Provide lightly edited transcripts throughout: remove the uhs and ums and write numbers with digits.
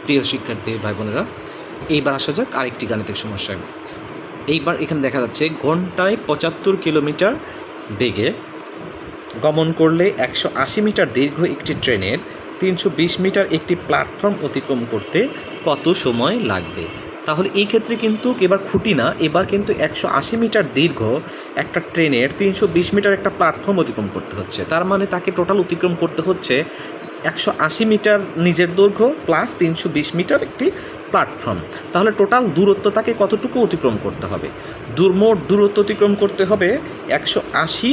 প্রিয় শিক্ষার্থী ভাই বোনেরা, এইবার আসা যাক আরেকটি গাণিতিক সমস্যায়। এইবার এখানে দেখা যাচ্ছে ঘন্টায় ৭৫ কিলোমিটার বেগে গমন করলে ১৮০ মিটার দীর্ঘ একটি ট্রেনের ৩২০ মিটার একটি প্ল্যাটফর্ম অতিক্রম করতে কত সময় লাগবে। তাহলে এই ক্ষেত্রে কিন্তু এবার খুঁটি না, এবার কিন্তু ১৮০ মিটার দীর্ঘ একটা ট্রেনের ৩২০ মিটার একটা প্ল্যাটফর্ম অতিক্রম করতে হচ্ছে। তার মানে তাকে টোটাল অতিক্রম করতে হচ্ছে ১৮০ মিটার নিজের দৈর্ঘ্য প্লাস ৩২০ মিটার একটি প্ল্যাটফর্ম। তাহলে টোটাল দূরত্ব তাকে কতটুকু অতিক্রম করতে হবে? মোট দূরত্ব অতিক্রম করতে হবে ১৮০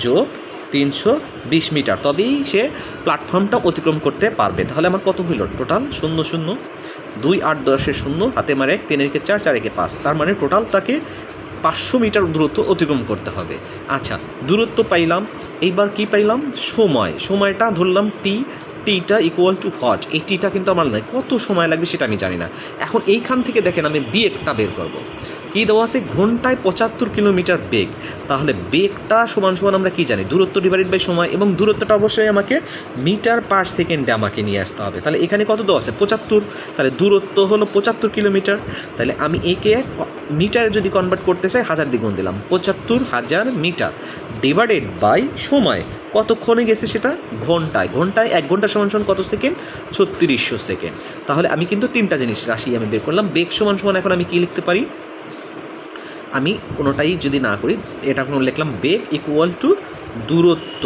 যোগ ৩২০ মিটার, তবেই সে প্ল্যাটফর্মটা অতিক্রম করতে পারবে। তাহলে আমার কত হইল টোটাল? ০ ০ ২ ৮ ১০ 0 হাতে মারে ১ ৩ একে ৪ ৪ একে ৫, তার মানে টোটাল তাকে ৫০০ মিটার দূরত্ব অতিক্রম করতে হবে। আচ্ছা, দূরত্ব পাইলাম, এইবার কি পাইলাম? সময়টা ধরলাম টিটা ইকুয়াল টু হট। এই টিটা কিন্তু আমার নয়, কত সময় লাগবে সেটা আমি জানি না। এখন এইখান থেকে দেখেন আমি বেগটা বের করব। কী দেওয়া আছে? ঘন্টায় ৭৫ কিলোমিটার বেগ। তাহলে বেগটা সমান সমান আমরা কি জানি? দূরত্ব ডিভাইডেড বাই সময়, এবং দূরত্বটা অবশ্যই আমাকে মিটার পার সেকেন্ডে আমাকে নিয়ে আসতে হবে। তাহলে এখানে কত দেওয়া আছে? ৭৫। তাহলে দূরত্ব হলো ৭৫ কিলোমিটার। তাহলে আমি একে মিটারে যদি কনভার্ট করতে চাই 1000 দিয়ে গুণ দিলাম, ৭৫,০০০ মিটার ডিভাইডেড বাই সময়। কতক্ষণে গেছে সেটা? ঘন্টায়। ১ ঘন্টা সমান সমান কত সেকেন্ড? ৩৬০০ সেকেন্ড। তাহলে আমি কিন্তু তিনটা জিনিস রাশি আমি বের করলাম। বেগ সমান সমান এখন আমি কি লিখতে পারি? আমি কোনোটাই যদি না করি, এটা কোনো লিখলাম বেগ ইকুয়াল টু দূরত্ব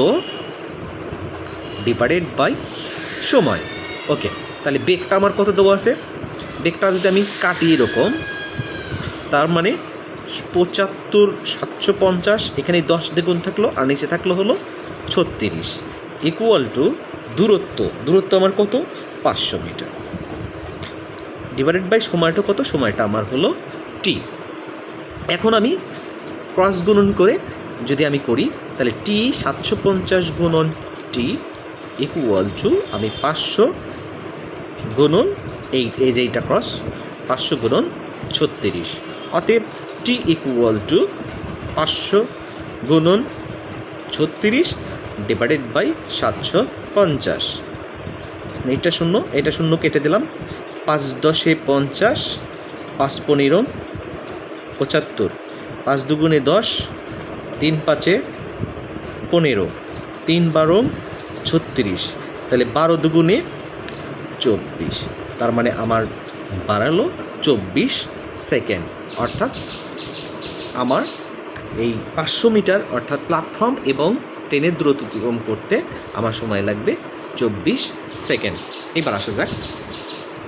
ডিভাইডেড বাই সময়। ওকে, তাহলে বেগটা আমার কত দেওয়া আছে? বেগটা যদি আমি কাটি এরকম, তার মানে ৭৫,৭৫০, এখানে 10 দ্বিগুণ থাকলো আর নিচে থাকলো হলো ৩৬ ইকুয়াল টু দূরত্ব আমার কত? ৫০০ মিটার ডিভাইডেড বাই সময়টা কত? সময়টা আমার হলো টি। এখন আমি ক্রস গুণন করে যদি আমি করি, তাহলে টি ৭৫০ গুণন টি ইকুয়াল টু আমি ৫০০ গুণন এই যে এইটা ক্রস ৫০০ গুণন ৩৬। অতএব টি ইকুয়াল টু ৫০০ গুণন ৩৬ ডিভাইডেড বাই ৭৫০। এইটা শূন্য কেটে দিলাম। ৫ 10 50, ৫ 15 ৭৫, ৫ দুগুণে ১০, ৩ ৫ 15, ৩ 12 ৩৬, তাহলে ১২ দুগুণে ২৪, তার মানে আমার বাড়ালো ২৪ সেকেন্ড। অর্থাৎ আমার এই ৫০০ মিটার অর্থাৎ প্ল্যাটফর্ম এবং ট্রেনের দূরত্ব অতিক্রম করতে আমার সময় লাগবে ২৪ সেকেন্ড। এবার আসা যাক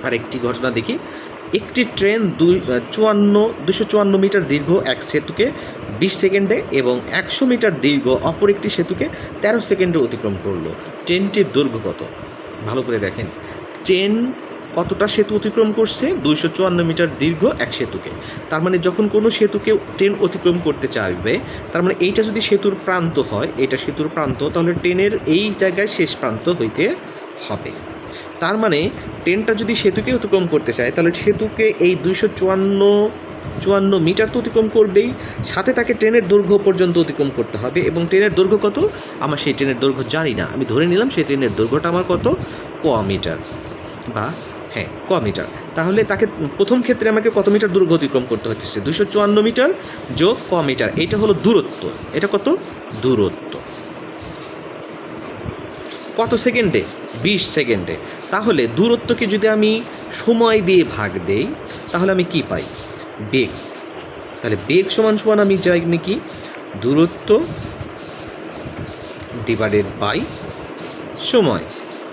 আরেকটি ঘটনা দেখি। একটি ট্রেন ২৫৪ মিটার দীর্ঘ এক সেতুকে ২০ সেকেন্ডে এবং ১০০ মিটার দীর্ঘ অপর একটি সেতুকে ১৩ সেকেন্ডে অতিক্রম করলো। ট্রেনটির দৈর্ঘ্য কত? ভালো করে দেখেন, ট্রেন কতটা সেতু অতিক্রম করছে? ২৫৪ মিটার দীর্ঘ এক সেতুকে। তার মানে যখন কোনো সেতুকে ট্রেন অতিক্রম করতে চাইবে, তার মানে এইটা যদি সেতুর প্রান্ত হয়, এটা সেতুর প্রান্ত, তাহলে ট্রেনের এই জায়গায় শেষ প্রান্ত হইতে হবে। তার মানে ট্রেনটা যদি সেতুকে অতিক্রম করতে চায়, তাহলে সেতুকে এই ২৫৪ মিটার তো অতিক্রম করবেই, সাথে তাকে ট্রেনের দৈর্ঘ্য পর্যন্ত অতিক্রম করতে হবে। এবং ট্রেনের দৈর্ঘ্য কত? আমার সেই ট্রেনের দৈর্ঘ্য জানি না, আমি ধরে নিলাম সেই ট্রেনের দৈর্ঘ্যটা আমার কত? ক মিটার, বা হ্যাঁ ক মিটার। তাহলে তাকে প্রথম ক্ষেত্রে আমাকে কত মিটার দৈর্ঘ্য অতিক্রম করতে হচ্ছে? ২৫৪ মিটার যোগ ক মিটার, এইটা হলো দূরত্ব। এটা কত? দূরত্ব। কত সেকেন্ডে? ২০ সেকেন্ডে। তাহলে দূরত্বকে যদি আমি সময় দিয়ে ভাগ দেই, তাহলে আমি কি পাই? বেগ। তাহলে বেগ সমান সমান আমি জানি কি? দূরত্ব ডিভাইডেড বাই সময়।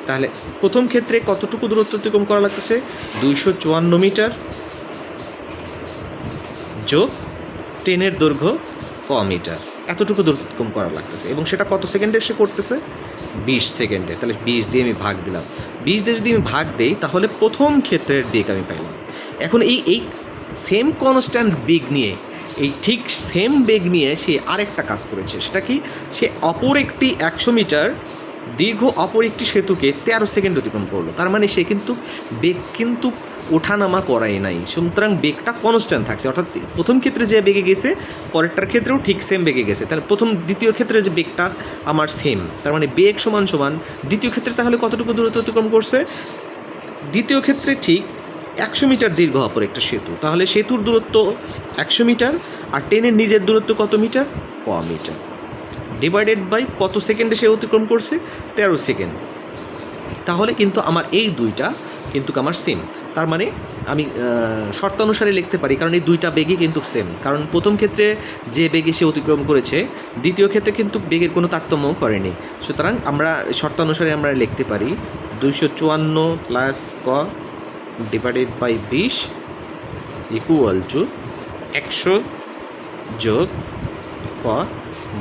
তাহলে প্রথম ক্ষেত্রে কতটুকু দূরত্ব অতিক্রম করা লাগতেছে? ২৫৪ মিটার যোগ ট্রেনের দৈর্ঘ্য ক মিটার, এতটুকু দূরত্ব অতিক্রম করা লাগতেছে, এবং সেটা কত সেকেন্ডে সে করতেছে? ২০ সেকেন্ডে। তাহলে ২০ দিয়ে আমি ভাগ দিলাম। ২০ দিয়ে যদি আমি ভাগ দিই, তাহলে প্রথম ক্ষেত্রের বেগ আমি পাইলাম। এখন এই সেম কনস্ট্যান্ট বেগ নিয়ে, এই ঠিক সেম বেগ নিয়ে সে আরেকটা কাজ করেছে। সেটা কি? সে অপর একটি ১০০ মিটার দীর্ঘ অপর একটি সেতুকে ১৩ সেকেন্ড অতিক্রম করলো। তার মানে সে কিন্তু বেগ কিন্তু ওঠানামা করাই নাই, সুতরাং বেগটা কনস্ট্যান্ট থাকছে। অর্থাৎ প্রথম ক্ষেত্রে যে বেগে গেছে, পরেরটার ক্ষেত্রেও ঠিক সেম বেগে গেছে। তাহলে দ্বিতীয় ক্ষেত্রে যে বেগটা আমার সেম, তার মানে বেগ সমান সমান দ্বিতীয় ক্ষেত্রে তাহলে কতটুকু দূরত্ব অতিক্রম করছে? দ্বিতীয় ক্ষেত্রে ঠিক 100 মিটার দীর্ঘ অপর একটা সেতু, তাহলে সেতুর দূরত্ব 100 মিটার আর ট্রেনের নিজের দূরত্ব কত মিটার? ক মিটার, ডিভাইডেড বাই কত সেকেন্ডে সে অতিক্রম করছে? 13 সেকেন্ড। তাহলে কিন্তু আমার এই দুইটা কিন্তু আমার সেম, তার মানে আমি শর্তানুসারে লিখতে পারি, কারণ এই দুইটা বেগই কিন্তু সেম। কারণ প্রথম ক্ষেত্রে যে বেগে সে অতিক্রম করেছে, দ্বিতীয় ক্ষেত্রে কিন্তু বেগের কোনো তারতম্য করেনি। সুতরাং আমরা শর্তানুসারে আমরা লিখতে পারি 254 প্লাস ক ডিভাইডেড বাই 20 ইকুয়াল টু 100 যোগ ক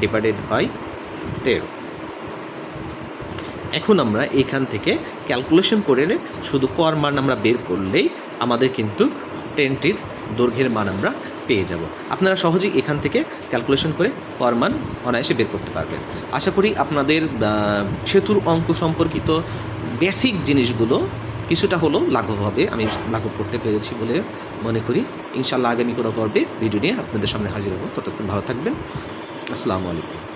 ডিভাইডেড বাই 13। এখন আমরা এখান থেকে ক্যালকুলেশন করে শুধু কর মান আমরা বের করলেই আমাদের কিন্তু ট্রেনটির দৈর্ঘ্যের মান আমরা পেয়ে যাব। আপনারা সহজেই এখান থেকে ক্যালকুলেশন করে কর মান অনায়াসে বের করতে পারবেন। আশা করি আপনাদের সেতুর অঙ্ক সম্পর্কিত বেসিক জিনিসগুলো কিছুটা হলেও লাঘব হবে, আমি লাঘব করতে পেরেছি বলে মনে করি। ইনশাআল্লাহ আগামী কোনো পর্বে ভিডিও নিয়ে আপনাদের সামনে হাজির হব। ততক্ষণ ভালো থাকবেন। আসসালামু আলাইকুম।